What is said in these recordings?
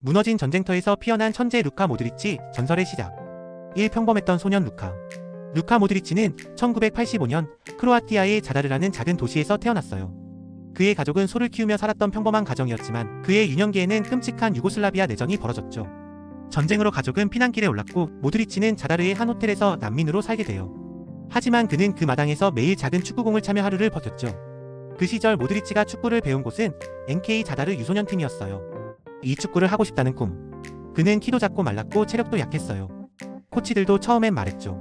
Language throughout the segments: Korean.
무너진 전쟁터에서 피어난 천재 루카 모드리치 전설의 시작. 1. 평범했던 소년 루카. 루카 모드리치는 1985년 크로아티아의 자다르라는 작은 도시에서 태어났어요. 그의 가족은 소를 키우며 살았던 평범한 가정이었지만 그의 유년기에는 끔찍한 유고슬라비아 내전이 벌어졌죠. 전쟁으로 가족은 피난길에 올랐고 모드리치는 자다르의 한 호텔에서 난민으로 살게 돼요. 하지만 그는 그 마당에서 매일 작은 축구공을 차며 하루를 버텼죠. 그 시절 모드리치가 축구를 배운 곳은 NK 자다르 유소년 팀이었어요. 이 축구를 하고 싶다는 꿈. 그는 키도 작고 말랐고 체력도 약했어요. 코치들도 처음엔 말했죠.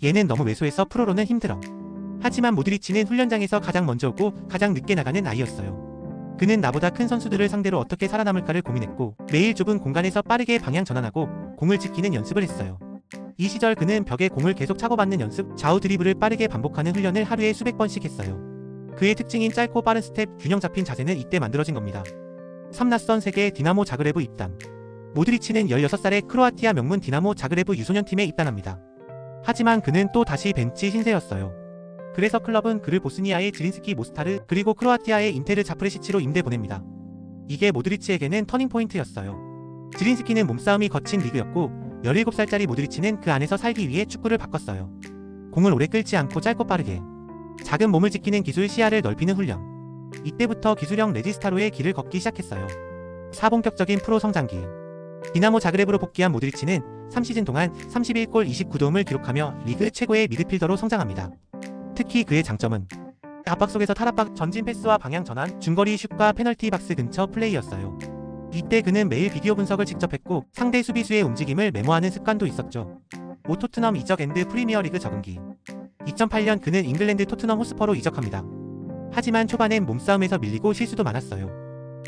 얘는 너무 왜소해서 프로로는 힘들어. 하지만 모드리치는 훈련장에서 가장 먼저 오고 가장 늦게 나가는 아이였어요. 그는 나보다 큰 선수들을 상대로 어떻게 살아남을까를 고민했고 매일 좁은 공간에서 빠르게 방향 전환하고 공을 지키는 연습을 했어요. 이 시절 그는 벽에 공을 계속 차고 받는 연습, 좌우 드리블을 빠르게 반복하는 훈련을 하루에 수백 번씩 했어요. 그의 특징인 짧고 빠른 스텝, 균형 잡힌 자세는 이때 만들어진 겁니다. 3. 낯선 세계 디나모 자그레브 입단. 모드리치는 16살에 크로아티아 명문 디나모 자그레브 유소년팀에 입단합니다. 하지만 그는 또 다시 벤치 신세였어요. 그래서 클럽은 그를 보스니아의 지린스키 모스타르 그리고 크로아티아의 인테르 자프레시치로 임대 보냅니다. 이게 모드리치에게는 터닝포인트였어요. 지린스키는 몸싸움이 거친 리그였고 17살짜리 모드리치는 그 안에서 살기 위해 축구를 바꿨어요. 공을 오래 끌지 않고 짧고 빠르게 작은 몸을 지키는 기술, 시야를 넓히는 훈련. 이때부터 기술형 레지스타로의 길을 걷기 시작했어요. 4. 본격적인 프로 성장기. 디나모 자그레브로 복귀한 모드리치는 3시즌 동안 31골 29도움을 기록하며 리그 최고의 미드필더로 성장합니다. 특히 그의 장점은 압박 속에서 탈압박, 전진 패스와 방향 전환, 중거리 슛과 페널티 박스 근처 플레이였어요. 이때 그는 매일 비디오 분석을 직접 했고 상대 수비수의 움직임을 메모하는 습관도 있었죠. 토트넘 이적 앤드 프리미어리그 적응기. 2008년 그는 잉글랜드 토트넘 호스퍼로 이적합니다. 하지만 초반엔 몸싸움에서 밀리고 실수도 많았어요.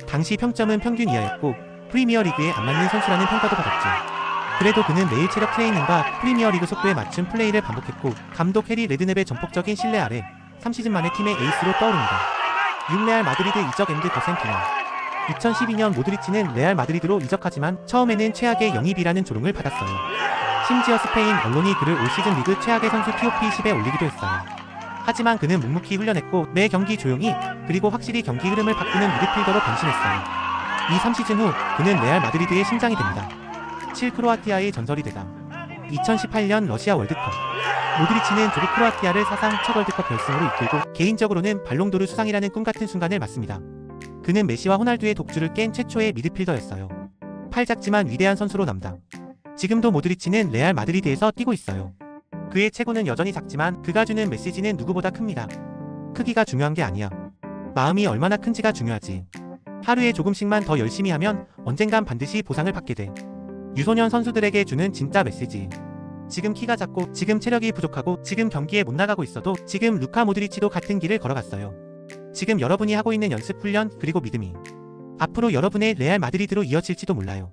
당시 평점은 평균 이하였고 프리미어리그에 안 맞는 선수라는 평가도 받았죠. 그래도 그는 매일 체력 트레이닝과 프리미어리그 속도에 맞춘 플레이를 반복했고 감독 해리 레드넵의 전폭적인 신뢰 아래 3시즌 만에 팀의 에이스로 떠오릅니다. 6. 레알 마드리드 이적 앤드 거센티나. 2012년 모드리치는 레알 마드리드로 이적하지만 처음에는 최악의 영입이라는 조롱을 받았어요. 심지어 스페인 언론이 그를 올 시즌 리그 최악의 선수 TOP10에 올리기도 했어요. 하지만 그는 묵묵히 훈련했고 매 경기 조용히 그리고 확실히 경기 흐름을 바꾸는 미드필더로 변신했어요. 이 3시즌 후 그는 레알 마드리드의 심장이 됩니다. 7. 크로아티아의 전설이 되다. 2018년 러시아 월드컵. 모드리치는 조국 크로아티아를 사상 첫 월드컵 결승으로 이끌고 개인적으로는 발롱도르 수상이라는 꿈같은 순간을 맞습니다. 그는 메시와 호날두의 독주를 깬 최초의 미드필더였어요. 팔 작지만 위대한 선수로 남다. 지금도 모드리치는 레알 마드리드에서 뛰고 있어요. 그의 체구는 여전히 작지만 그가 주는 메시지는 누구보다 큽니다. 크기가 중요한 게 아니야. 마음이 얼마나 큰지가 중요하지. 하루에 조금씩만 더 열심히 하면 언젠간 반드시 보상을 받게 돼. 유소년 선수들에게 주는 진짜 메시지. 지금 키가 작고 지금 체력이 부족하고 지금 경기에 못 나가고 있어도 지금 루카 모드리치도 같은 길을 걸어갔어요. 지금 여러분이 하고 있는 연습, 훈련 그리고 믿음이 앞으로 여러분의 레알 마드리드로 이어질지도 몰라요.